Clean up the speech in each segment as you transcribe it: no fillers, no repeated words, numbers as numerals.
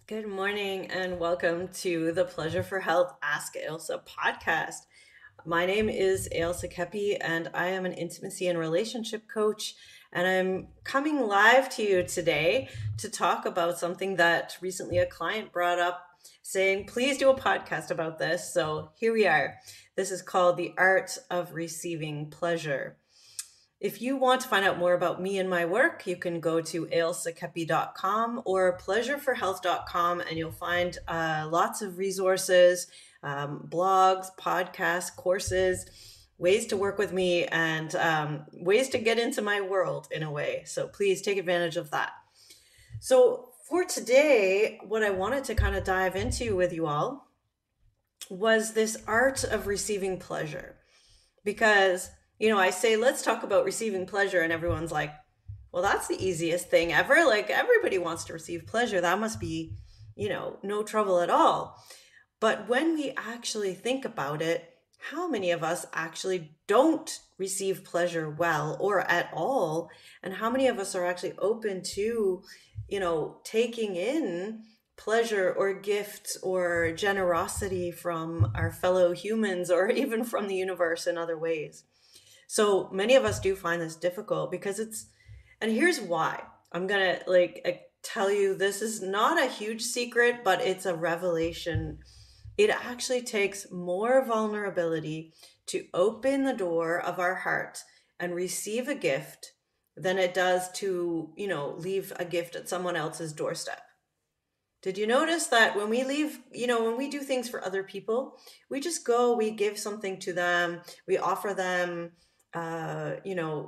Good morning and welcome to the Pleasure for Health Ask Ailsa podcast. My name is Ailsa Kepi and I am an intimacy and relationship coach. And I'm coming live to you today to talk about something that recently a client brought up saying, please do a podcast about this. So here we are. This is called The Art of Receiving Pleasure. If you want to find out more about me and my work, you can go to ailsakepi.com or pleasureforhealth.com and you'll find lots of resources, blogs, podcasts, courses, ways to work with me, and ways to get into my world in a way. So please take advantage of that. So for today, what I wanted to kind of dive into with you all was this art of receiving pleasure. Because I say, let's talk about receiving pleasure. And everyone's like, well, that's the easiest thing ever. Like everybody wants to receive pleasure. That must be, no trouble at all. But when we actually think about it, how many of us actually don't receive pleasure well or at all? And how many of us are actually open to, taking in pleasure or gifts or generosity from our fellow humans or even from the universe in other ways? So many of us do find this difficult because and here's why. I'm going to tell you, this is not a huge secret, but it's a revelation. It actually takes more vulnerability to open the door of our heart and receive a gift than it does to, leave a gift at someone else's doorstep. Did you notice that when we leave, when we do things for other people, we just go, we give something to them, we offer them,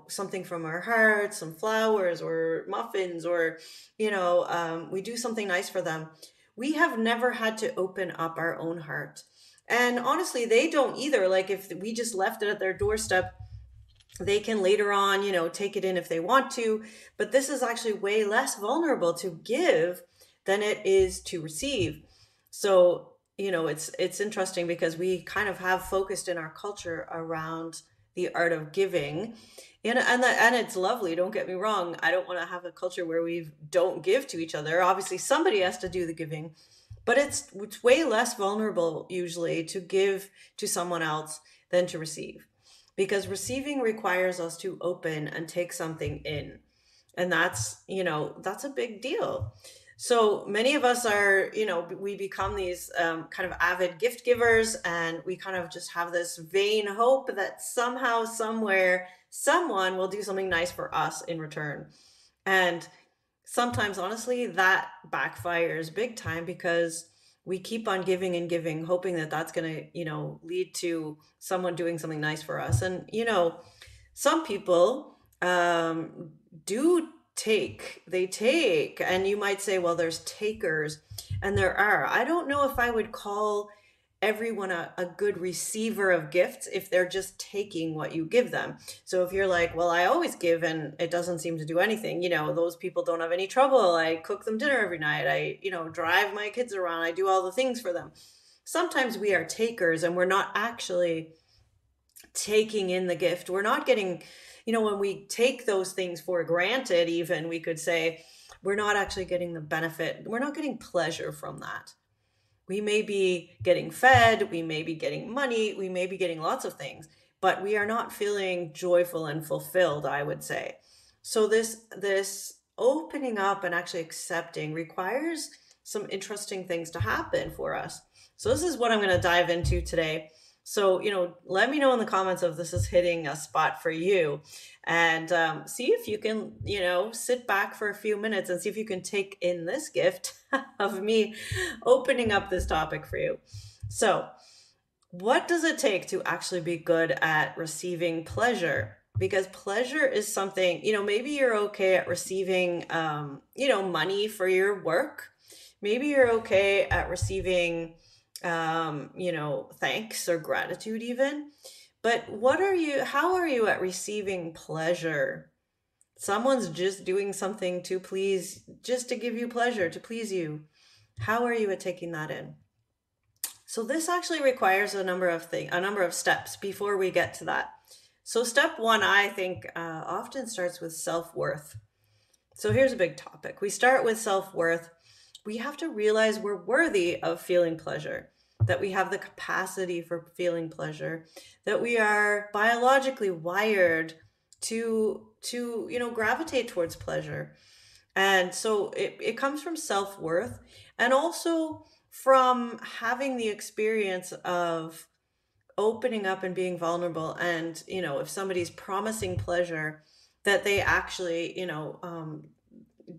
something from our heart, some flowers or muffins, or, we do something nice for them. We have never had to open up our own heart. And honestly, they don't either. Like if we just left it at their doorstep, they can later on, take it in if they want to. But this is actually way less vulnerable to give than it is to receive. So, it's interesting because we kind of have focused in our culture around the art of giving. And it's lovely, don't get me wrong. I don't want to have a culture where we don't give to each other. Obviously, somebody has to do the giving, but it's way less vulnerable usually to give to someone else than to receive, because receiving requires us to open and take something in. And that's a big deal. So many of us are, we become these kind of avid gift givers, and we kind of just have this vain hope that somehow, somewhere, someone will do something nice for us in return. And sometimes, honestly, that backfires big time because we keep on giving and giving, hoping that that's going to, lead to someone doing something nice for us. And, some people do they take, and you might say, well, there's takers, and there are. I don't know if I would call everyone a good receiver of gifts if they're just taking what you give them. So if you're like, well, I always give and it doesn't seem to do anything, those people don't have any trouble. I cook them dinner every night. I, drive my kids around. I do all the things for them. Sometimes we are takers and we're not actually taking in the gift. We're not getting, when we take those things for granted, even we could say, we're not actually getting the benefit. We're not getting pleasure from that. We may be getting fed, we may be getting money, we may be getting lots of things, but we are not feeling joyful and fulfilled, I would say. So this opening up and actually accepting requires some interesting things to happen for us. So this is what I'm going to dive into today. So, let me know in the comments if this is hitting a spot for you, and see if you can, sit back for a few minutes and see if you can take in this gift of me opening up this topic for you. So what does it take to actually be good at receiving pleasure? Because pleasure is something, maybe you're okay at receiving, money for your work. Maybe you're okay at receiving thanks or gratitude even. But how are you at receiving pleasure? Someone's just doing something to please, just to give you pleasure, to please you. How are you at taking that in? So this actually requires a number of steps before we get to that. So step one, I think, often starts with self-worth. So here's a big topic. We start with self-worth. we have to realize we're worthy of feeling pleasure, that we have the capacity for feeling pleasure, that we are biologically wired to gravitate towards pleasure. And so it comes from self-worth, and also from having the experience of opening up and being vulnerable. And if somebody's promising pleasure, that they actually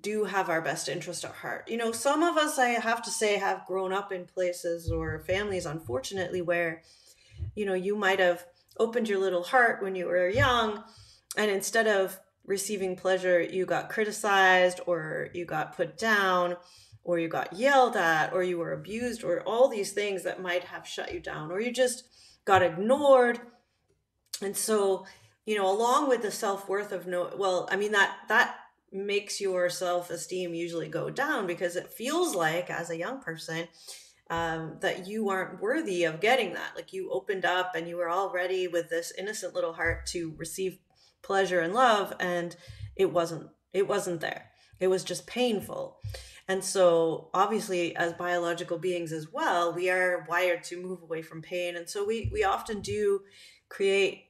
do have our best interest at heart. Some of us, I have to say, have grown up in places or families, unfortunately, where you might have opened your little heart when you were young, and instead of receiving pleasure, you got criticized, or you got put down, or you got yelled at, or you were abused, or all these things that might have shut you down, or you just got ignored. And so, along with the self-worth of that makes your self-esteem usually go down, because it feels like, as a young person, that you aren't worthy of getting that. Like, you opened up and you were all ready with this innocent little heart to receive pleasure and love, and it wasn't there. It was just painful. And so, obviously, as biological beings as well, we are wired to move away from pain. And so we often do create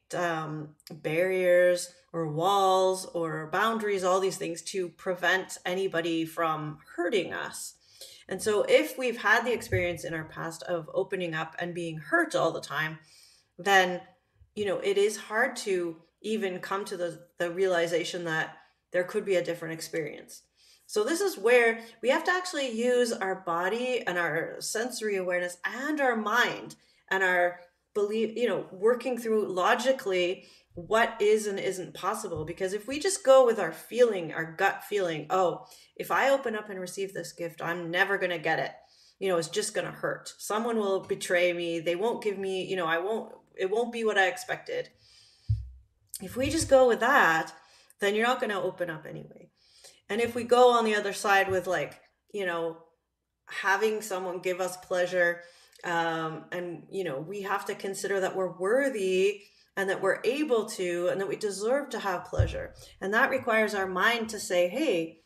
barriers or walls or boundaries, all these things, to prevent anybody from hurting us. And so if we've had the experience in our past of opening up and being hurt all the time, then it is hard to even come to the realization that there could be a different experience. So this is where we have to actually use our body and our sensory awareness and our mind and our belief, working through logically what is and isn't possible. Because if we just go with our feeling, our gut feeling, oh, if I open up and receive this gift, I'm never going to get it. It's just going to hurt. Someone will betray me. They won't give me, it won't be what I expected. If we just go with that, then you're not going to open up anyway. And if we go on the other side with, like, having someone give us pleasure, and we have to consider that we're worthy and that we're able to, and that we deserve to have pleasure. And that requires our mind to say, hey,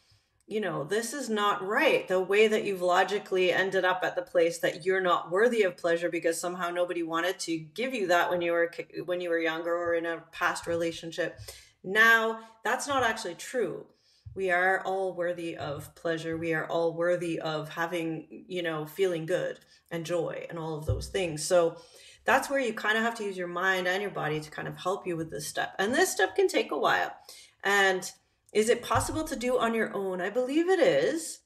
this is not right. The way that you've logically ended up at the place that you're not worthy of pleasure because somehow nobody wanted to give you that when you were younger or in a past relationship. Now, that's not actually true. We are all worthy of pleasure. We are all worthy of having, feeling good and joy and all of those things. So that's where you kind of have to use your mind and your body to kind of help you with this step. And this step can take a while. And is it possible to do on your own? I believe it is,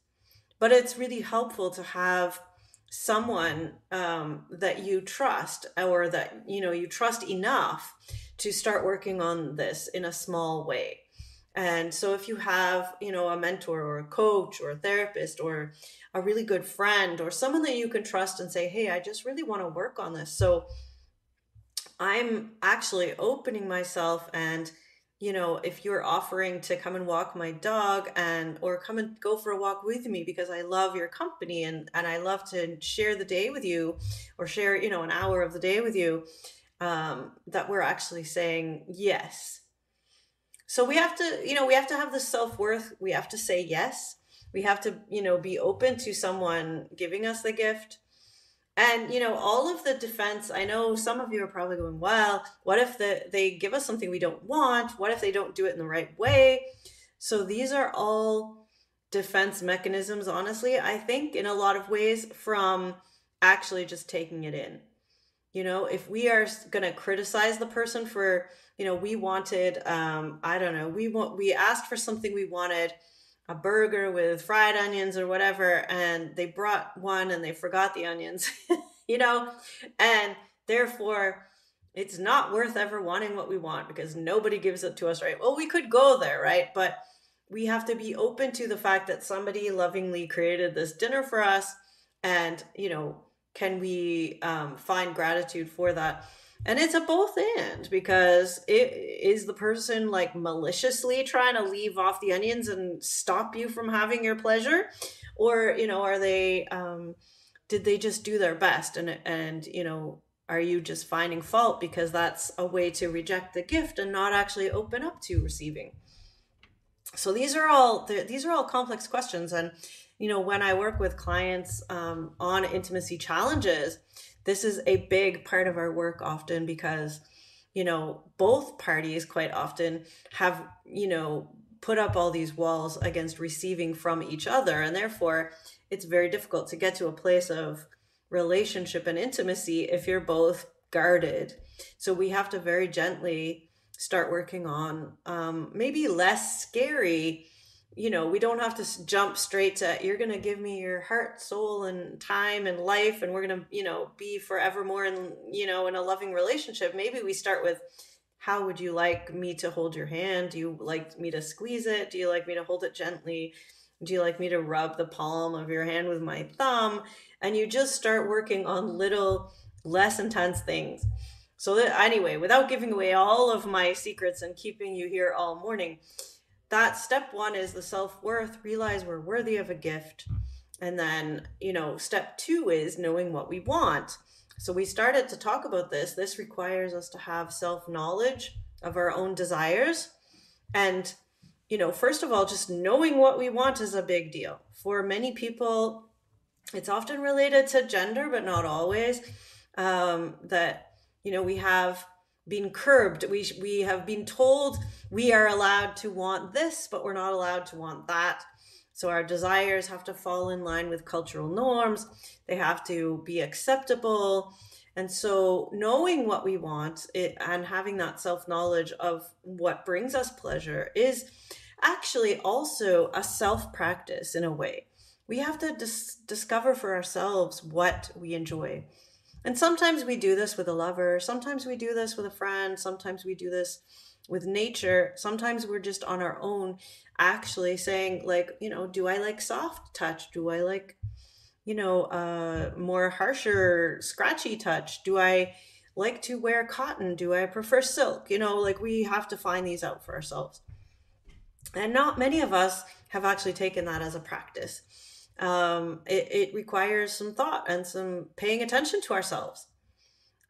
but it's really helpful to have someone that you trust, or that, you trust enough to start working on this in a small way. And so if you have, a mentor or a coach or a therapist or a really good friend or someone that you can trust and say, hey, I just really want to work on this. So I'm actually opening myself, and if you're offering to come and walk my dog or come and go for a walk with me because I love your company, and I love to share the day with you, or share, an hour of the day with you, that we're actually saying yes. So we have to have the self-worth. We have to say yes. We have to, be open to someone giving us the gift. And, all of the defense, I know some of you are probably going, well, what if they give us something we don't want? What if they don't do it in the right way? So these are all defense mechanisms, honestly, I think, in a lot of ways, from actually just taking it in. If we are going to criticize the person for, we wanted, I don't know, we asked for something, we wanted a burger with fried onions or whatever, and they brought one and they forgot the onions, and therefore it's not worth ever wanting what we want because nobody gives it to us, right? Well, we could go there, right? But we have to be open to the fact that somebody lovingly created this dinner for us, and, can we find gratitude for that? And it's a both and, because is the person like maliciously trying to leave off the onions and stop you from having your pleasure? Or, are they, did they just do their best? And, are you just finding fault because that's a way to reject the gift and not actually open up to receiving? So these are all complex questions. And when I work with clients on intimacy challenges, this is a big part of our work often because both parties quite often have put up all these walls against receiving from each other, and therefore it's very difficult to get to a place of relationship and intimacy if you're both guarded. So we have to very gently start working on maybe less scary. We don't have to jump straight to, you're going to give me your heart, soul, and time and life, and we're going to be forevermore in a loving relationship. Maybe we start with, how would you like me to hold your hand? Do you like me to squeeze it? Do you like me to hold it gently? Do you like me to rub the palm of your hand with my thumb? And you just start working on little less intense things. So that, anyway, without giving away all of my secrets and keeping you here all morning, that step one is the self-worth, realize we're worthy of a gift. And then, step two is knowing what we want. So we started to talk about this. This requires us to have self-knowledge of our own desires. And, first of all, just knowing what we want is a big deal. For many people, it's often related to gender, but not always. That, we have been curbed. We have been told we are allowed to want this, but we're not allowed to want that. So our desires have to fall in line with cultural norms. They have to be acceptable. And so knowing what we want and having that self-knowledge of what brings us pleasure is actually also a self-practice in a way. We have to discover for ourselves what we enjoy. And sometimes we do this with a lover. Sometimes we do this with a friend. Sometimes we do this with nature. Sometimes we're just on our own actually saying, like, do I like soft touch? Do I like, more harsher, scratchy touch? Do I like to wear cotton? Do I prefer silk? Like, we have to find these out for ourselves. And not many of us have actually taken that as a practice. It requires some thought and some paying attention to ourselves.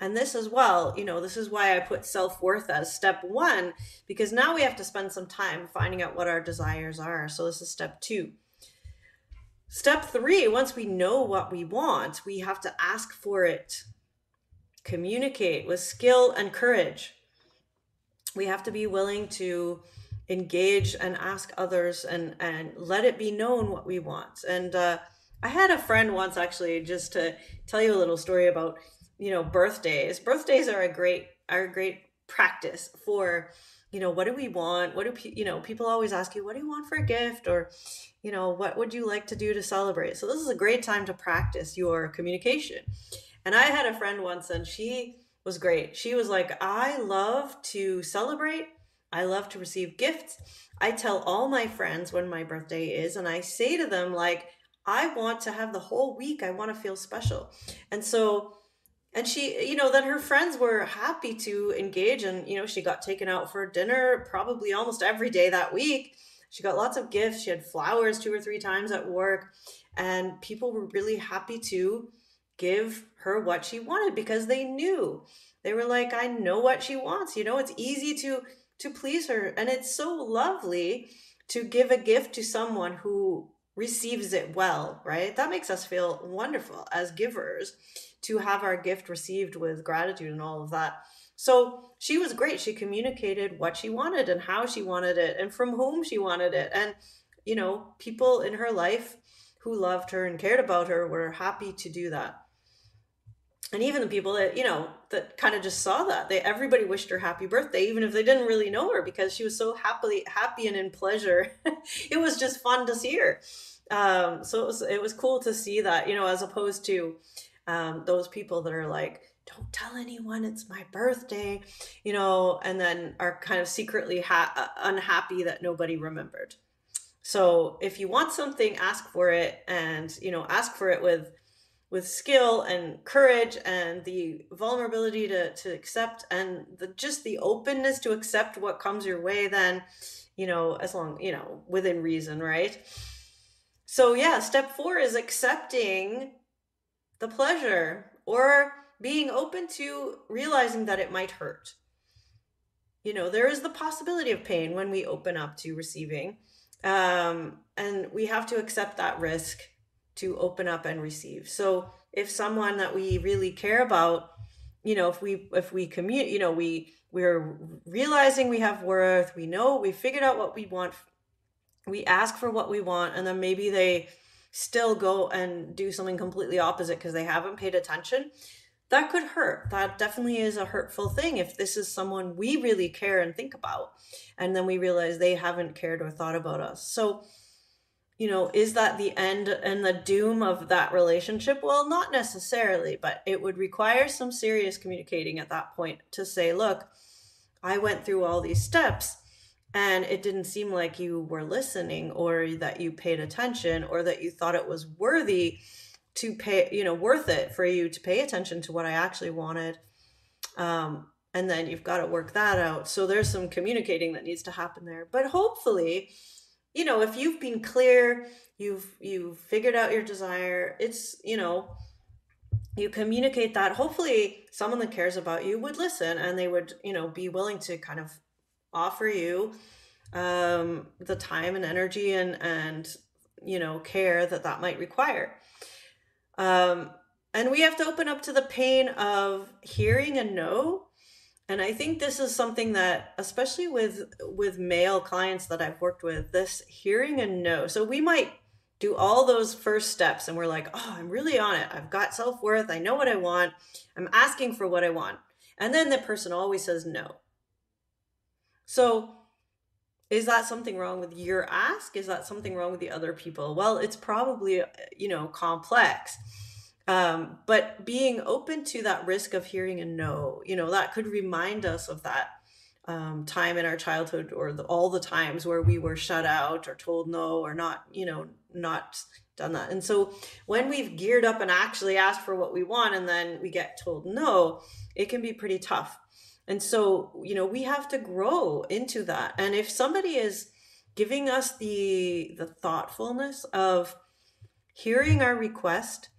And this as well, this is why I put self-worth as step one, because now we have to spend some time finding out what our desires are. So this is step two. Step three, once we know what we want, we have to ask for it. Communicate with skill and courage. We have to be willing to engage and ask others and let it be known what we want. And I had a friend once, actually, just to tell you a little story about birthdays. Birthdays are a great practice for what do we want, what do people always ask you, what do you want for a gift, or what would you like to do to celebrate. So this is a great time to practice your communication. And I had a friend once, and she was great. She was like, I love to celebrate, I love to receive gifts. I tell all my friends when my birthday is, and I say to them, like, I want to have the whole week, I want to feel special. And so, and she, then her friends were happy to engage, and, she got taken out for dinner probably almost every day that week. She got lots of gifts. She had flowers 2 or 3 times at work, and people were really happy to give her what she wanted because they knew. They were like, I know what she wants. It's easy to please her. And it's so lovely to give a gift to someone who receives it well, right? That makes us feel wonderful as givers, to have our gift received with gratitude and all of that. So she was great. She communicated what she wanted and how she wanted it and from whom she wanted it. And, people in her life who loved her and cared about her were happy to do that. And even the people that, that kind of just saw that, everybody wished her happy birthday, even if they didn't really know her, because she was so happy and in pleasure. It was just fun to see her. So it was cool to see that, as opposed to those people that are like, don't tell anyone it's my birthday, and then are kind of secretly unhappy that nobody remembered. So if you want something, ask for it, and, ask for it with skill and courage and the vulnerability to accept, and just the openness to accept what comes your way, then, as long, within reason, right? So yeah, step 4 is accepting the pleasure, or being open to realizing that it might hurt. there is the possibility of pain when we open up to receiving. And we have to accept that risk to open up and receive. So if someone that we really care about, if we commute, we're realizing we have worth, we figured out what we want, we ask for what we want, and then maybe they still go and do something completely opposite because they haven't paid attention. That could hurt. That definitely is a hurtful thing if this is someone we really care and think about, and then we realize they haven't cared or thought about us. So, is that the end and the doom of that relationship? Well, not necessarily, but it would require some serious communicating at that point to say, look, I went through all these steps and it didn't seem like you were listening, or that you paid attention, or that you thought it was worthy to pay, worth it for you to pay attention to what I actually wanted. And then you've got to work that out. So there's some communicating that needs to happen there. But hopefully, if you've been clear, you've figured out your desire, it's, you communicate that, hopefully someone that cares about you would listen, and they would, be willing to kind of offer you the time and energy and care that might require. And we have to open up to the pain of hearing a no. And I think this is something that, especially with male clients that I've worked with, this hearing a no. So we might do all those first steps and we're like, oh, I'm really on it. I've got self-worth. I know what I want. I'm asking for what I want. And then the person always says no. So is that something wrong with your ask? Is that something wrong with the other people? Well, it's probably, complex. But being open to that risk of hearing a no, that could remind us of that time in our childhood, or all the times where we were shut out or told no, or not done that. And so when we've geared up and actually asked for what we want, and then we get told no, it can be pretty tough. And so, we have to grow into that. And if somebody is giving us the thoughtfulness of hearing our request,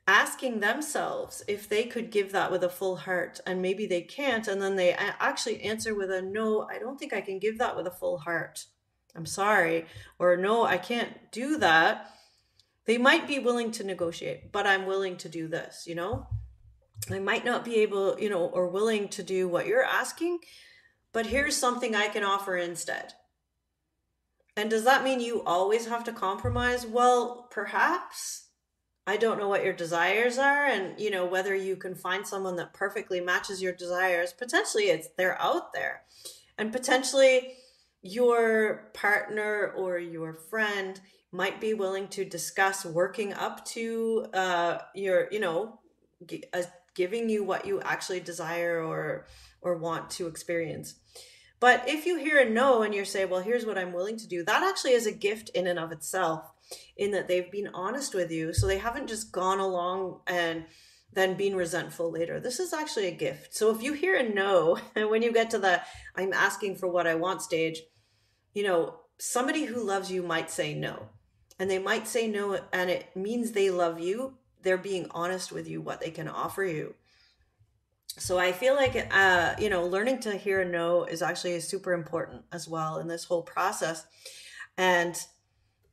asking themselves if they could give that with a full heart, and maybe they can't, and then they actually answer with a no, I don't think I can give that with a full heart, I'm sorry, or no, I can't do that, they might be willing to negotiate, but I'm willing to do this, I might not be able, or willing to do what you're asking, but here's something I can offer instead. And does that mean you always have to compromise? Well, perhaps. I don't know what your desires are, and whether you can find someone that perfectly matches your desires. Potentially they're out there, and potentially your partner or your friend might be willing to discuss working up to your giving you what you actually desire or want to experience. But if you hear a no and you say, well, here's what I'm willing to do, that actually is a gift in and of itself, in that they've been honest with you. So they haven't just gone along and then been resentful later. This is actually a gift. So if you hear a no, and when you get to the I'm asking for what I want stage, somebody who loves you might say no. And they might say no, and it means they love you. They're being honest with you, what they can offer you. So I feel like, learning to hear a no is actually super important as well in this whole process. And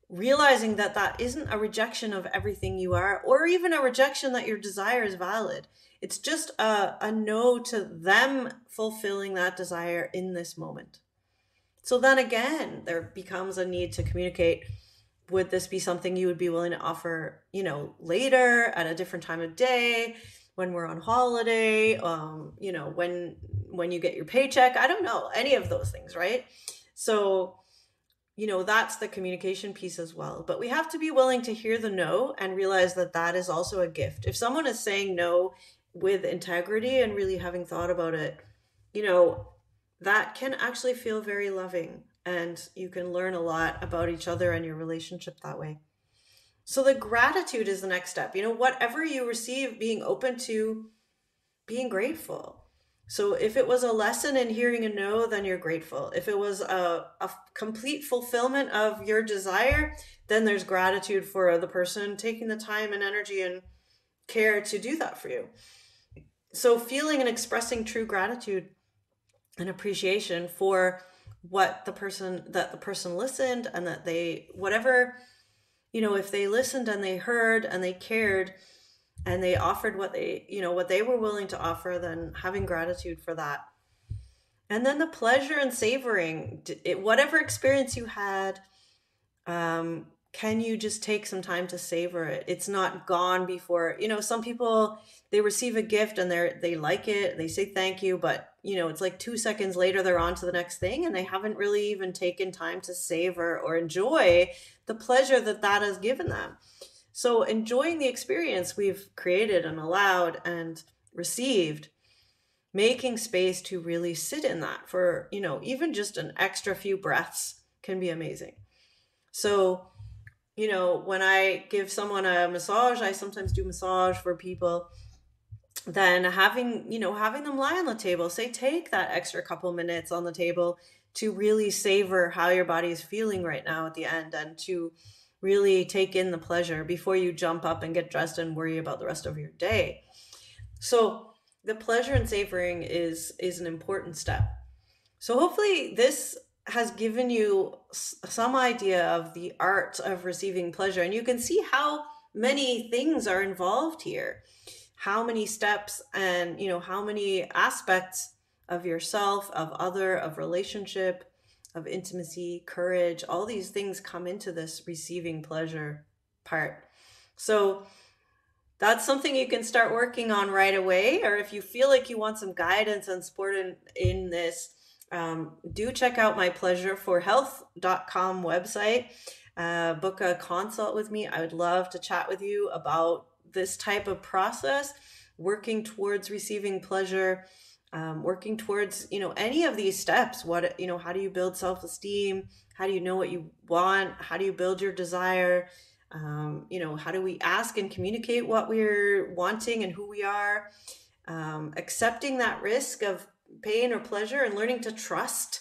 realizing that that isn't a rejection of everything you are, or even a rejection that your desire is valid. It's just a no to them fulfilling that desire in this moment. So then again, there becomes a need to communicate. Would this be something you would be willing to offer, later at a different time of day, when we're on holiday, when you get your paycheck? I don't know, any of those things, right? So, that's the communication piece as well. But we have to be willing to hear the no and realize that that is also a gift. If someone is saying no with integrity and really having thought about it, that can actually feel very loving. And you can learn a lot about each other and your relationship that way. So the gratitude is the next step. Whatever you receive, being open to being grateful. So if it was a lesson in hearing a no, then you're grateful. If it was a complete fulfillment of your desire, then there's gratitude for the person taking the time and energy and care to do that for you. So feeling and expressing true gratitude and appreciation for what the person listened, and that they, whatever, if they listened and they heard and they cared and they offered what they were willing to offer, then having gratitude for that. And then the pleasure and savoring whatever experience you had. Can you just take some time to savor it? It's not gone before. Some people, they receive a gift and they like it, they say thank you, but it's like 2 seconds later they're on to the next thing, and they haven't really even taken time to savor or enjoy the pleasure that has given them. So enjoying the experience we've created and allowed and received, making space to really sit in that for, even just an extra few breaths can be amazing. So, when I give someone a massage, I sometimes do massage for people. Then having them lie on the table, say, take that extra couple minutes on the table to really savor how your body is feeling right now at the end, and to really take in the pleasure before you jump up and get dressed and worry about the rest of your day. So the pleasure and savoring is an important step. So hopefully this has given you some idea of the art of receiving pleasure, and you can see how many things are involved here, how many steps, and how many aspects of yourself, of other, of relationship, of intimacy, courage, all these things come into this receiving pleasure part. So that's something you can start working on right away. Or if you feel like you want some guidance and support in this, do check out my pleasureforhealth.com website. Book a consult with me. I would love to chat with you about this type of process, working towards receiving pleasure, working towards, any of these steps. How do you build self-esteem? How do you know what you want? How do you build your desire? How do we ask and communicate what we're wanting and who we are? Accepting that risk of pain or pleasure, and learning to trust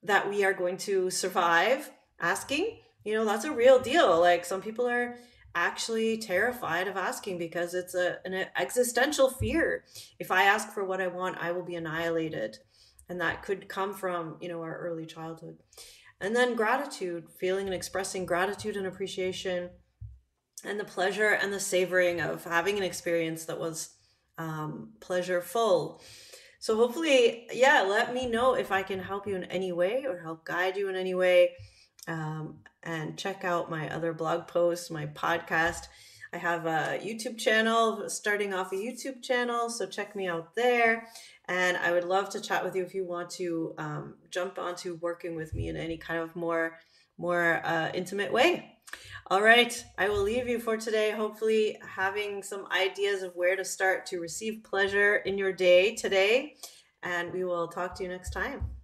that we are going to survive asking. That's a real deal. Like, some people are actually terrified of asking because it's an existential fear. If I ask for what I want, I will be annihilated. And that could come from, our early childhood. And then gratitude, feeling and expressing gratitude and appreciation, and the pleasure and the savoring of having an experience that was pleasureful. So hopefully, let me know if I can help you in any way or help guide you in any way. And check out my other blog posts, my podcast. I have a YouTube channel, starting off a YouTube channel, so check me out there. And I would love to chat with you if you want to jump onto working with me in any kind of more intimate way. All right, I will leave you for today, hopefully having some ideas of where to start to receive pleasure in your day today. And we will talk to you next time.